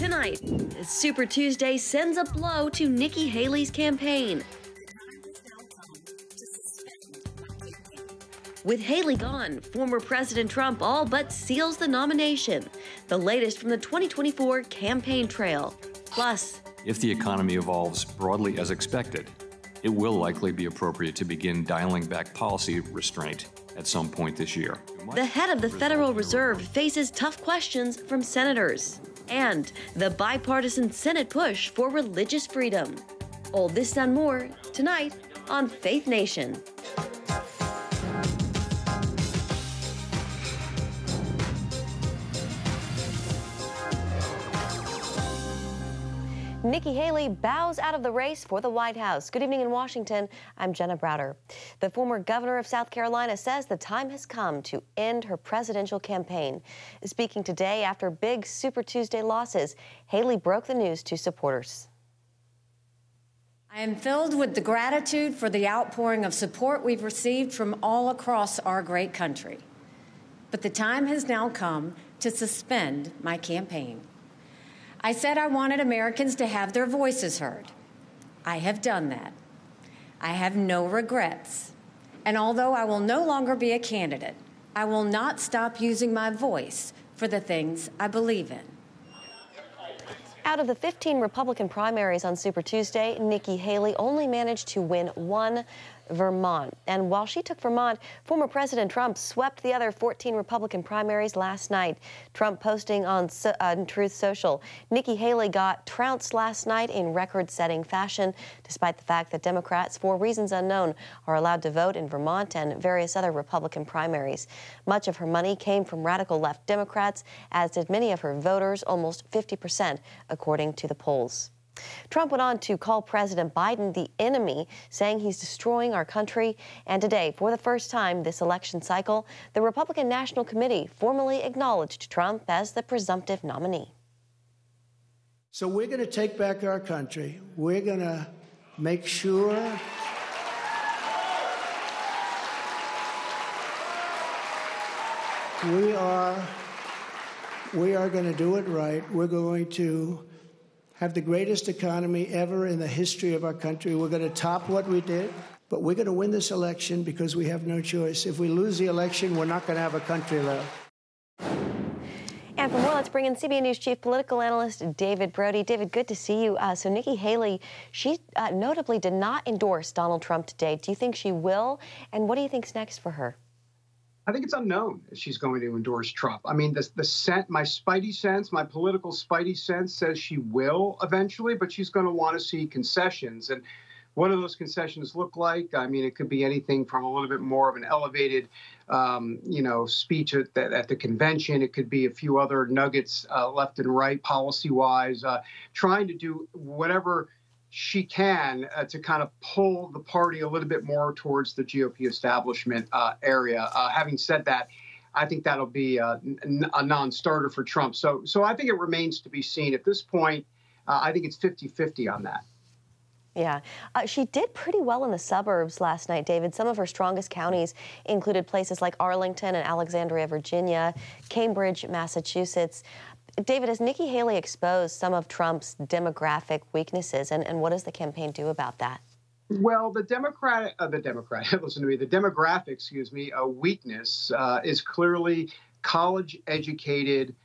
Tonight, Super Tuesday sends a blow to Nikki Haley's campaign. With Haley gone, former President Trump all but seals the nomination. The latest from the 2024 campaign trail. Plus, if the economy evolves broadly as expected, it will likely be appropriate to begin dialing back policy restraint at some point this year. The head of the Federal Reserve faces tough questions from senators. And the bipartisan Senate push for religious freedom. All this and more tonight on Faith Nation. Nikki Haley bows out of the race for the White House. Good evening in Washington. I'm Jenna Browder. The former governor of South Carolina says the time has come to end her presidential campaign. Speaking today after big Super Tuesday losses, Haley broke the news to supporters. I am filled with the gratitude for the outpouring of support we've received from all across our great country. But the time has now come to suspend my campaign. I said I wanted Americans to have their voices heard. I have done that. I have no regrets. And although I will no longer be a candidate, I will not stop using my voice for the things I believe in. Out of the 15 Republican primaries on Super Tuesday, Nikki Haley only managed to win one, Vermont. And while she took Vermont, former President Trump swept the other 14 Republican primaries last night. Trump posting on Truth Social, Nikki Haley got trounced last night in record-setting fashion, despite the fact that Democrats, for reasons unknown, are allowed to vote in Vermont and various other Republican primaries. Much of her money came from radical left Democrats, as did many of her voters, almost 50%, according to the polls. Trump went on to call President Biden the enemy, saying he's destroying our country. And today, for the first time this election cycle, the Republican National Committee formally acknowledged Trump as the presumptive nominee. So we're going to take back our country. We're going to make sure we are going to do it right. We're going to have the greatest economy ever in the history of our country. We're going to top what we did, but we're going to win this election because we have no choice. If we lose the election, we're not going to have a country left. And for more, let's bring in CBN News Chief Political Analyst David Brody. David, good to see you. So Nikki Haley, she notably did not endorse Donald Trump today. Do you think she will? And what do you think's next for her? I think it's unknown if she's going to endorse Trump. I mean, my spidey sense, my political spidey sense says she will eventually, but she's going to want to see concessions. And what do those concessions look like? I mean, it could be anything from a little bit more of an elevated, speech at the convention. It could be a few other nuggets left and right, policy-wise, trying to do whatever she can to kind of pull the party a little bit more towards the GOP establishment area. Having said that, I think that'll be a non-starter for Trump. So I think it remains to be seen. At this point, I think it's 50-50 on that. Yeah, she did pretty well in the suburbs last night, David. Some of her strongest counties included places like Arlington and Alexandria, Virginia, Cambridge, Massachusetts. David, has Nikki Haley exposed some of Trump's demographic weaknesses, and what does the campaign do about that? Well, the demographic, weakness is clearly college-educated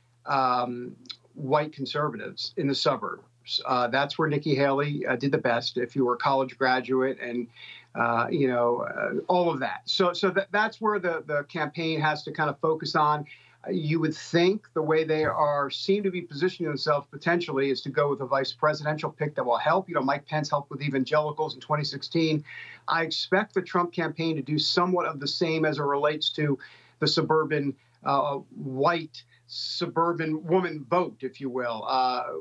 white conservatives in the suburbs. That's where Nikki Haley did the best. If you were a college graduate and all of that. So that's where the campaign has to kind of focus on. You would think the way they seem to be positioning themselves potentially is to go with a vice presidential pick that will help. Mike Pence helped with evangelicals in 2016. I expect the Trump campaign to do somewhat of the same as it relates to the suburban white suburban woman vote, if you will,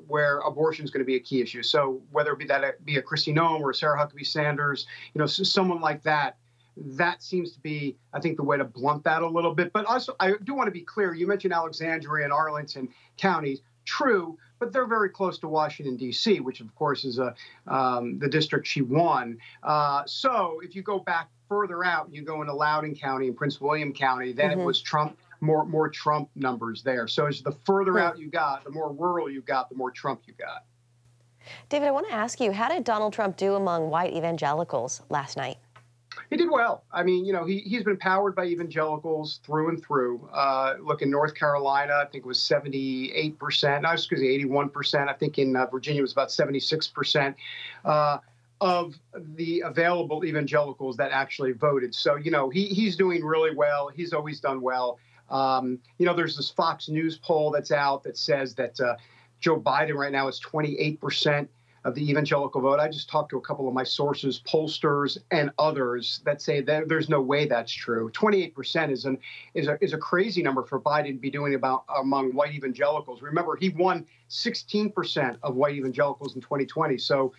where abortion is going to be a key issue. So whether it be a Kristi Noem or a Sarah Huckabee Sanders, someone like that. That seems to be, I think, the way to blunt that a little bit. But also, I do want to be clear. You mentioned Alexandria and Arlington counties. True, but they're very close to Washington, D.C., which, of course, is the district she won. So if you go back further out, you go into Loudoun County and Prince William County, then it was Trump more Trump numbers there. So as the further out you got, the more rural you got, the more Trump you got. David, I want to ask you, how did Donald Trump do among white evangelicals last night? He did well. I mean, he's been powered by evangelicals through and through. Look, in North Carolina, I think it was 78%. No, excuse me, 81%. I think in Virginia it was about 76% of the available evangelicals that actually voted. So, he's doing really well. He's always done well. There's this Fox News poll that's out that says that Joe Biden right now is 28% of the evangelical vote. I just talked to a couple of my sources, pollsters and others, that say that there's no way that's true. 28% is a crazy number for Biden to be doing about among white evangelicals. Remember, he won 16% of white evangelicals in 2020. So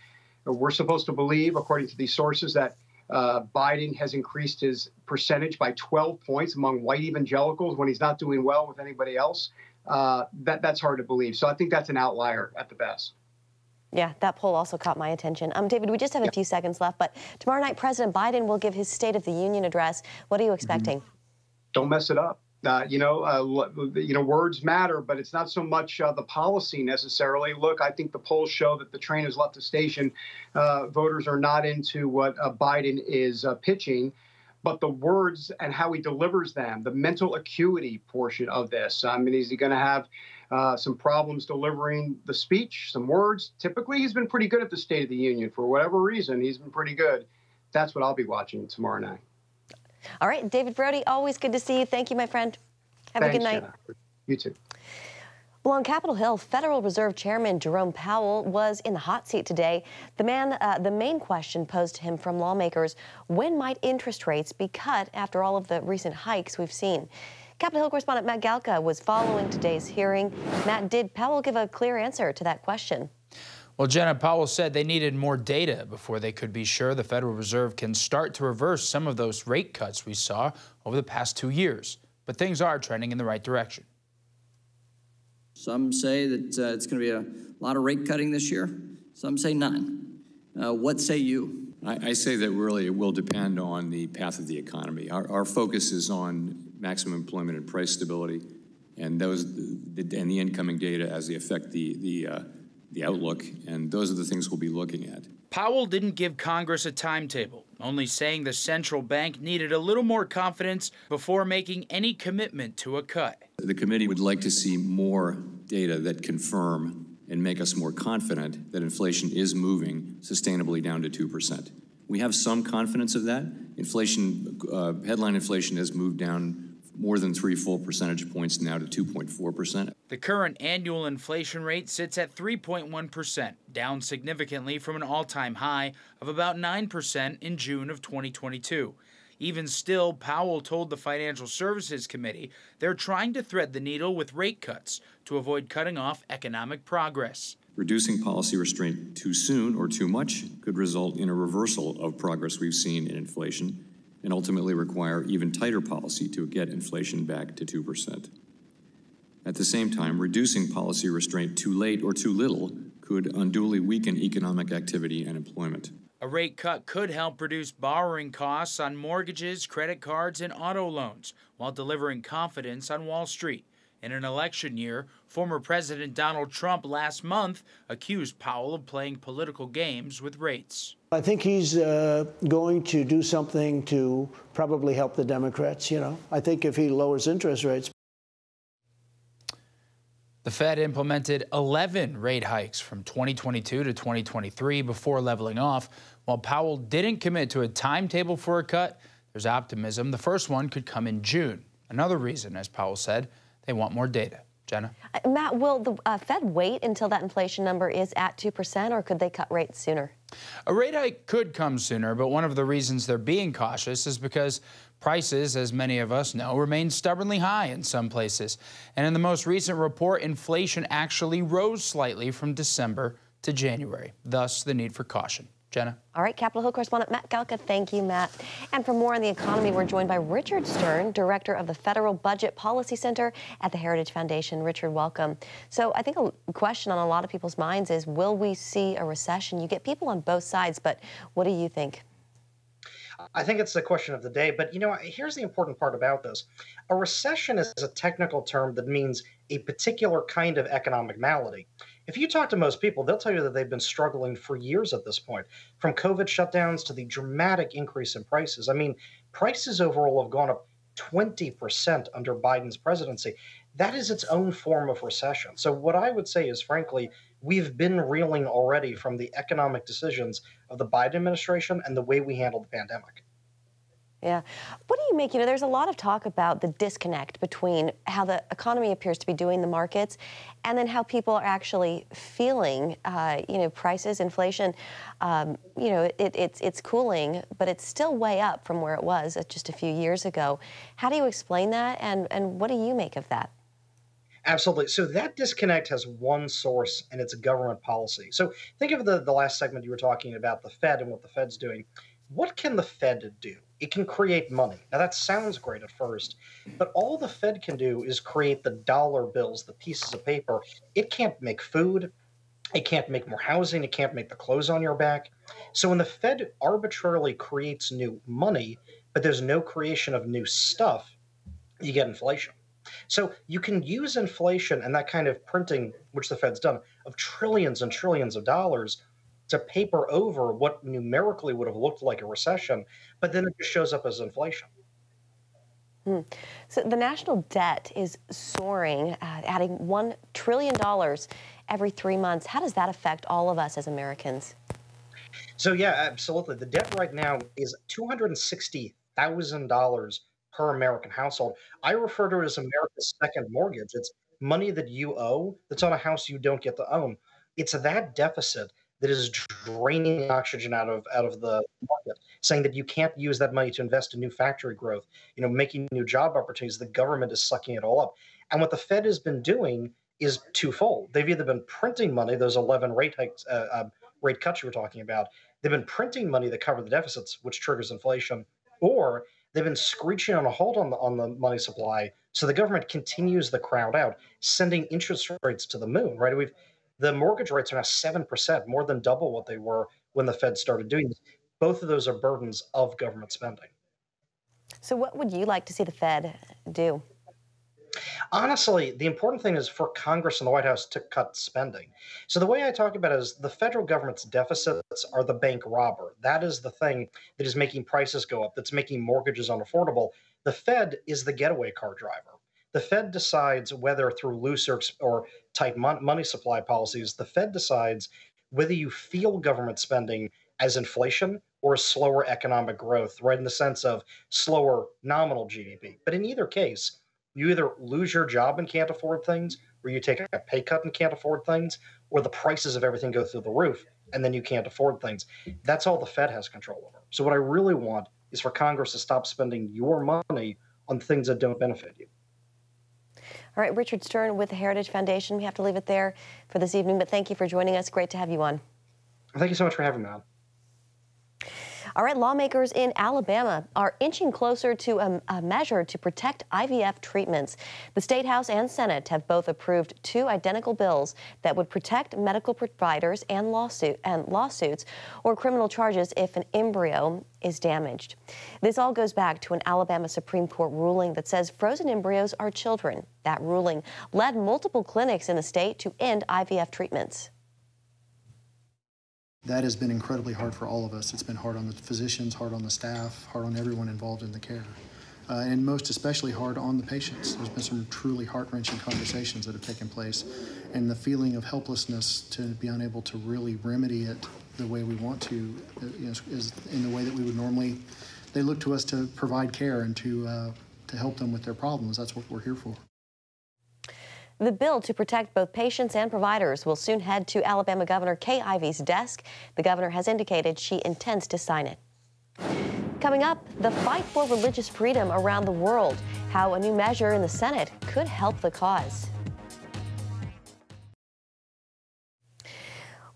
we're supposed to believe, according to these sources, that Biden has increased his percentage by 12 points among white evangelicals when he's not doing well with anybody else. That's hard to believe. So I think that's an outlier at the best. Yeah, that poll also caught my attention. David, we just have a few seconds left, but tomorrow night President Biden will give his State of the Union address. What are you expecting? Don't mess it up. Words matter, but it's not so much the policy necessarily. Look, I think the polls show that the train has left the station. Voters are not into what Biden is pitching, but the words and how he delivers them, the mental acuity portion of this. I mean, is he going to have some problems delivering the speech, some words? Typically, he's been pretty good at the State of the Union. For whatever reason, he's been pretty good. That's what I'll be watching tomorrow night. All right, David Brody, always good to see you. Thank you, my friend. Have a good night. Jenna. You too. Well, on Capitol Hill, Federal Reserve Chairman Jerome Powell was in the hot seat today. The main question posed to him from lawmakers: when might interest rates be cut after all of the recent hikes we've seen? Capitol Hill correspondent Matt Galka was following today's hearing. Matt, did Powell give a clear answer to that question? Well, Jenna, Powell said they needed more data before they could be sure the Federal Reserve can start to reverse some of those rate cuts we saw over the past 2 years. But things are trending in the right direction. Some say that it's going to be a lot of rate cutting this year. Some say none. What say you? I say that really it will depend on the path of the economy. Our focus is on maximum employment and price stability, and the incoming data as they affect the outlook, and those are the things we'll be looking at. Powell didn't give Congress a timetable, only saying the central bank needed a little more confidence before making any commitment to a cut. The committee would like to see more data that confirm and make us more confident that inflation is moving sustainably down to 2%. We have some confidence of that. Inflation, headline inflation has moved down more than 3 full percentage points now to 2.4%. The current annual inflation rate sits at 3.1%, down significantly from an all-time high of about 9% in June of 2022. Even still, Powell told the Financial Services Committee they're trying to thread the needle with rate cuts to avoid cutting off economic progress. Reducing policy restraint too soon or too much could result in a reversal of progress we've seen in inflation and ultimately require even tighter policy to get inflation back to 2%. At the same time, reducing policy restraint too late or too little could unduly weaken economic activity and employment. A rate cut could help reduce borrowing costs on mortgages, credit cards, and auto loans while delivering confidence on Wall Street. In an election year, former President Donald Trump last month accused Powell of playing political games with rates. I think he's going to do something to probably help the Democrats, I think if he lowers interest rates. The Fed implemented 11 rate hikes from 2022 to 2023 before leveling off. While Powell didn't commit to a timetable for a cut, there's optimism the first one could come in June. Another reason, as Powell said, they want more data. Jenna? Matt, will the Fed wait until that inflation number is at 2%, or could they cut rates sooner? A rate hike could come sooner, but one of the reasons they're being cautious is because prices, as many of us know, remain stubbornly high in some places. And in the most recent report, inflation actually rose slightly from December to January, thus the need for caution. Jenna? All right, Capitol Hill correspondent Matt Galka, thank you, Matt. And for more on the economy, we're joined by Richard Stern, director of the Federal Budget Policy Center at the Heritage Foundation. Richard, welcome. So I think a question on a lot of people's minds is, will we see a recession? You get people on both sides, but what do you think? I think it's the question of the day. But, here's the important part about this. A recession is a technical term that means a particular kind of economic malady. If you talk to most people, they'll tell you that they've been struggling for years at this point, from COVID shutdowns to the dramatic increase in prices. I mean, prices overall have gone up 20% under Biden's presidency. That is its own form of recession. So what I would say is, frankly, we've been reeling already from the economic decisions of the Biden administration and the way we handled the pandemic. Yeah. What do you make? There's a lot of talk about the disconnect between how the economy appears to be doing the markets and then how people are actually feeling, prices, inflation. It's cooling, but it's still way up from where it was just a few years ago. How do you explain that, and what do you make of that? Absolutely. So that disconnect has one source, and it's government policy. So think of the last segment you were talking about, the Fed and what the Fed's doing. What can the Fed do? It can create money. Now, that sounds great at first, but all the Fed can do is create the dollar bills, the pieces of paper. It can't make food. It can't make more housing. It can't make the clothes on your back. So when the Fed arbitrarily creates new money, but there's no creation of new stuff, you get inflation. So you can use inflation and that kind of printing, which the Fed's done, of trillions and trillions of dollars to paper over what numerically would have looked like a recession, but then it just shows up as inflation. So the national debt is soaring, adding $1 trillion every 3 months. How does that affect all of us as Americans? So yeah, absolutely. The debt right now is $260,000 per American household. I refer to it as America's second mortgage. It's money that you owe that's on a house you don't get to own. It's that deficit that is draining the oxygen out of the market, saying that you can't use that money to invest in new factory growth, making new job opportunities. The government is sucking it all up. And what the Fed has been doing is twofold. They've either been printing money, those 11 rate hikes, rate cuts you were talking about. They've been printing money that cover the deficits, which triggers inflation, or they've been screeching on a halt on the money supply, so the government continues the crowd out, sending interest rates to the moon. Right? The mortgage rates are now 7%, more than double what they were when the Fed started doing this. Both of those are burdens of government spending. So what would you like to see the Fed do? Honestly, the important thing is for Congress and the White House to cut spending. So the way I talk about it is the federal government's deficits are the bank robber. That is the thing that is making prices go up, that's making mortgages unaffordable. The Fed is the getaway car driver. The Fed decides whether through loose or tight money supply policies, the Fed decides whether you feel government spending as inflation or as slower economic growth, right, in the sense of slower nominal GDP. But in either case, you either lose your job and can't afford things, or you take a pay cut and can't afford things, or the prices of everything go through the roof and then you can't afford things. That's all the Fed has control over. So what I really want is for Congress to stop spending your money on things that don't benefit you. All right, Richard Stern with the Heritage Foundation. We have to leave it there for this evening, but thank you for joining us. Great to have you on. Thank you so much for having me on. All right, lawmakers in Alabama are inching closer to a measure to protect IVF treatments. The State House and Senate have both approved two identical bills that would protect medical providers and lawsuits or criminal charges if an embryo is damaged. This all goes back to an Alabama Supreme Court ruling that says frozen embryos are children. That ruling led multiple clinics in the state to end IVF treatments. That has been incredibly hard for all of us. It's been hard on the physicians, hard on the staff, hard on everyone involved in the care, and most especially hard on the patients. There's been some truly heart-wrenching conversations that have taken place, and the feeling of helplessness to be unable to really remedy it the way we want to is in the way that we would normally. They look to us to provide care and to help them with their problems. That's what we're here for. The bill to protect both patients and providers will soon head to Alabama Governor Kay Ivey's desk. The governor has indicated she intends to sign it. Coming up, the fight for religious freedom around the world, how a new measure in the Senate could help the cause.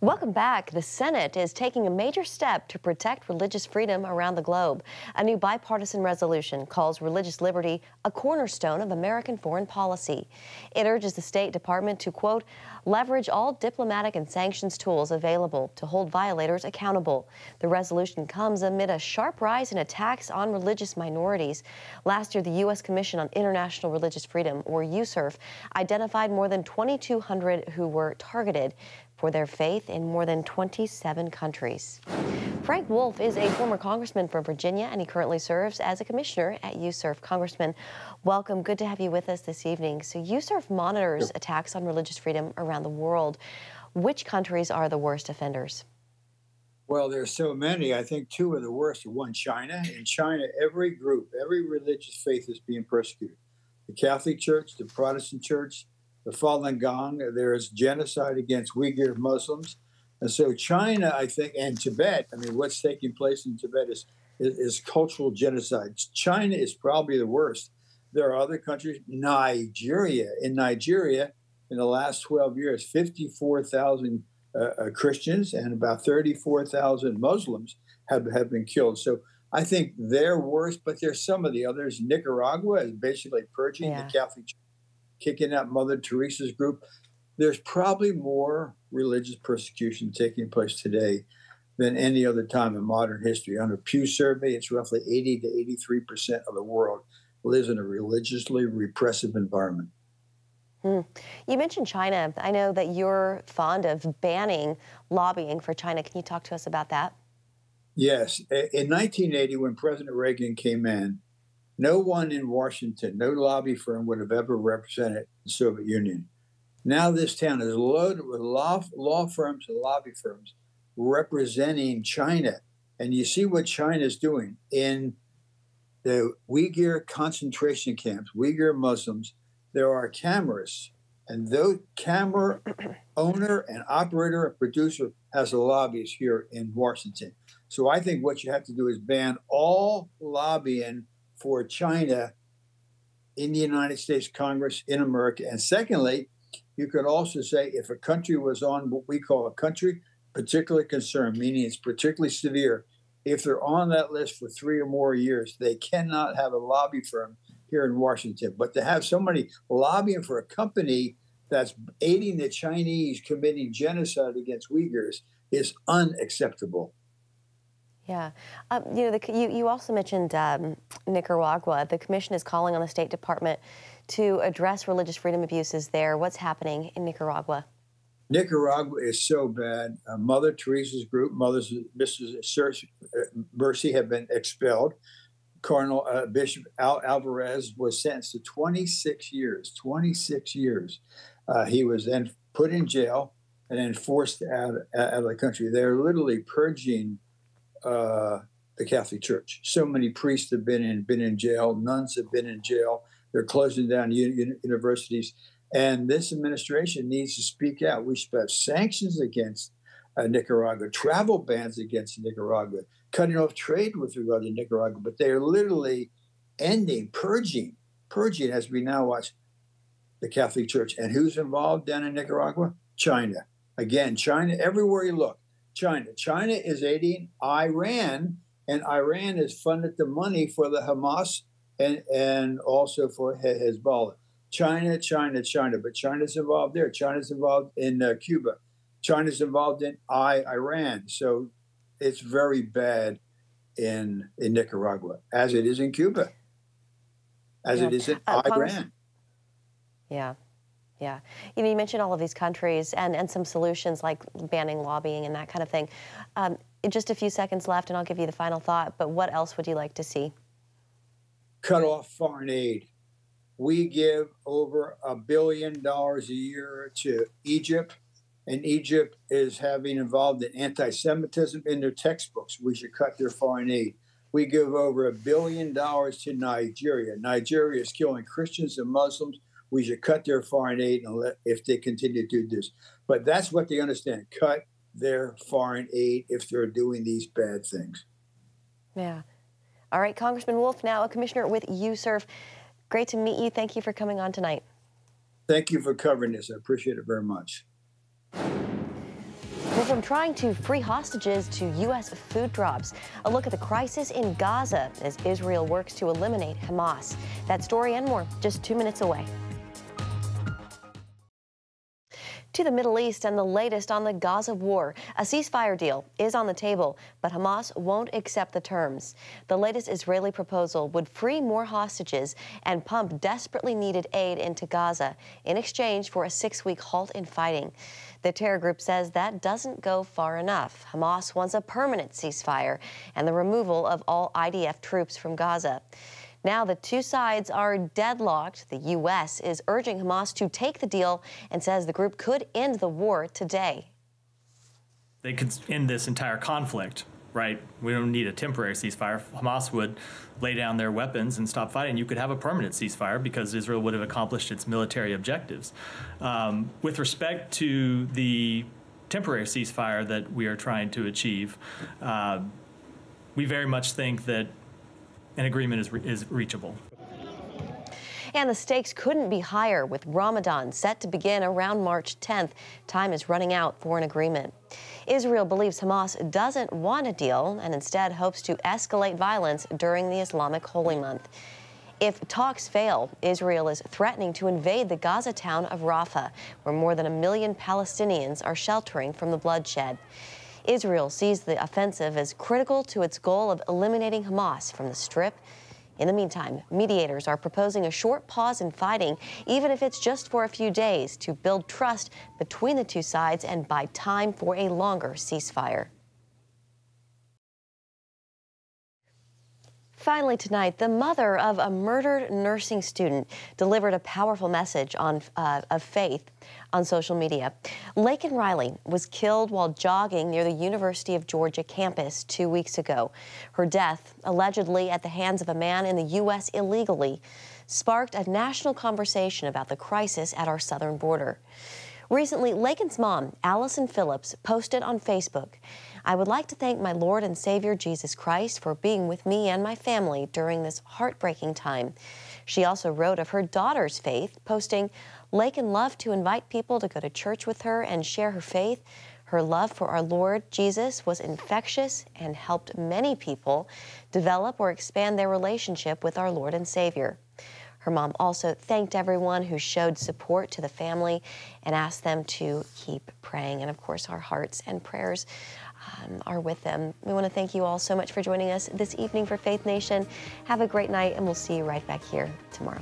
Welcome back. The Senate is taking a major step to protect religious freedom around the globe. A new bipartisan resolution calls religious liberty a cornerstone of American foreign policy. It urges the State Department to, quote, leverage all diplomatic and sanctions tools available to hold violators accountable. The resolution comes amid a sharp rise in attacks on religious minorities. Last year, the U.S. Commission on International Religious Freedom, or USCIRF, identified more than 2,200 who were targeted for their faith in more than 27 countries. Frank Wolf is a former congressman from Virginia, and he currently serves as a commissioner at USCIRF. Congressman, welcome. Good to have you with us this evening. So USCIRF monitors attacks on religious freedom around the world. Which countries are the worst offenders? Well, there's so many. I think two of the worst are one, China. In China, every group, every religious faith is being persecuted. The Catholic Church, the Protestant Church, the Falun Gong. There's genocide against Uyghur Muslims. And so China, I think, and Tibet, I mean, what's taking place in Tibet is cultural genocide. China is probably the worst. There are other countries. Nigeria. In Nigeria, in the last 12 years, 54,000 Christians and about 34,000 Muslims have been killed. So I think they're worse, but there's some of the others. Nicaragua is basically purging the Catholic Church, kicking out Mother Teresa's group. There's probably more religious persecution taking place today than any other time in modern history. On a Pew survey, it's roughly 80 to 83% of the world lives in a religiously repressive environment. You mentioned China. I know that you're fond of banning lobbying for China. Can you talk to us about that? Yes. In 1980, when President Reagan came in, no one in Washington, no lobby firm would have ever represented the Soviet Union. Now this town is loaded with law firms and lobby firms representing China. And you see what China is doing in the Uyghur concentration camps, Uyghur Muslims. There are cameras, and the camera owner and operator and producer has a lobbyist here in Washington. So I think what you have to do is ban all lobbying for China in the United States Congress, in America. And secondly, you could also say if a country was on what we call a country particular concern, meaning it's particularly severe, if they're on that list for 3 or more years, they cannot have a lobby firm here in Washington. But to have somebody lobbying for a company that's aiding the Chinese committing genocide against Uyghurs is unacceptable. Yeah. You also mentioned Nicaragua. The commission is calling on the State Department to address religious freedom abuses there. What's happening in Nicaragua? Nicaragua is so bad. Mother Teresa's group, Mrs. Mercy, have been expelled. Cardinal Bishop Alvarez was sentenced to 26 years. 26 years. He was then put in jail and then forced out of the country. They're literally purging the Catholic Church. So many priests have been in jail. Nuns have been in jail. They're closing down universities. And this administration needs to speak out. We should have sanctions against Nicaragua, travel bans against Nicaragua, cutting off trade with regard to Nicaragua. But they are literally ending, purging as we now watch the Catholic Church. And who's involved down in Nicaragua? China. Again, China, everywhere you look. China. China is aiding Iran, and Iran has funded the money for the Hamas and also for Hezbollah. China. But China's involved there. China's involved in Cuba. China's involved in Iran. So it's very bad in Nicaragua, as it is in Cuba, as it is in Iran. Yeah. You mentioned all of these countries and some solutions like banning lobbying and that kind of thing. Just a few seconds left, and I'll give you the final thought. But what else would you like to see? Cut off foreign aid. We give over $1 billion a year to Egypt, and Egypt is having involved in anti-Semitism in their textbooks. We should cut their foreign aid. We give over $1 billion to Nigeria. Nigeria is killing Christians and Muslims. We should cut their foreign aid if they continue to do this. But that's what they understand. Cut their foreign aid if they're doing these bad things. Yeah. All right, Congressman Wolf, now a commissioner with USCIRF. Great to meet you. Thank you for coming on tonight. Thank you for covering this. I appreciate it very much. Well, from trying to free hostages to U.S. food drops, a look at the crisis in Gaza as Israel works to eliminate Hamas. That story and more just 2 minutes away. To the Middle East and the latest on the Gaza War. A ceasefire deal is on the table, but Hamas won't accept the terms. The latest Israeli proposal would free more hostages and pump desperately needed aid into Gaza in exchange for a 6-week halt in fighting. The terror group says that doesn't go far enough. Hamas wants a permanent ceasefire and the removal of all IDF troops from Gaza. Now the two sides are deadlocked. The U.S. is urging Hamas to take the deal and says the group could end the war today. They could end this entire conflict, right? We don't need a temporary ceasefire. Hamas would lay down their weapons and stop fighting. You could have a permanent ceasefire because Israel would have accomplished its military objectives. With respect to the temporary ceasefire that we are trying to achieve, we very much think that an agreement is reachable. And the stakes couldn't be higher with Ramadan set to begin around March 10th. Time is running out for an agreement. Israel believes Hamas doesn't want a deal and instead hopes to escalate violence during the Islamic holy month. If talks fail, Israel is threatening to invade the Gaza town of Rafah, where more than 1 million Palestinians are sheltering from the bloodshed. Israel sees the offensive as critical to its goal of eliminating Hamas from the Strip. In the meantime, mediators are proposing a short pause in fighting, even if it's just for a few days, to build trust between the two sides and buy time for a longer ceasefire. Finally tonight, the mother of a murdered nursing student delivered a powerful message of faith on social media. Laken Riley was killed while jogging near the University of Georgia campus 2 weeks ago. Her death, allegedly at the hands of a man in the U.S. illegally, sparked a national conversation about the crisis at our southern border. Recently, Laken's mom, Allison Phillips, posted on Facebook, "I would like to thank my Lord and Savior Jesus Christ for being with me and my family during this heartbreaking time." She also wrote of her daughter's faith, posting, "Laken loved to invite people to go to church with her and share her faith. Her love for our Lord Jesus was infectious and helped many people develop or expand their relationship with our Lord and Savior." Her mom also thanked everyone who showed support to the family and asked them to keep praying. And of course, our hearts and prayers are with them. We want to thank you all so much for joining us this evening for Faith Nation. Have a great night, and we'll see you right back here tomorrow.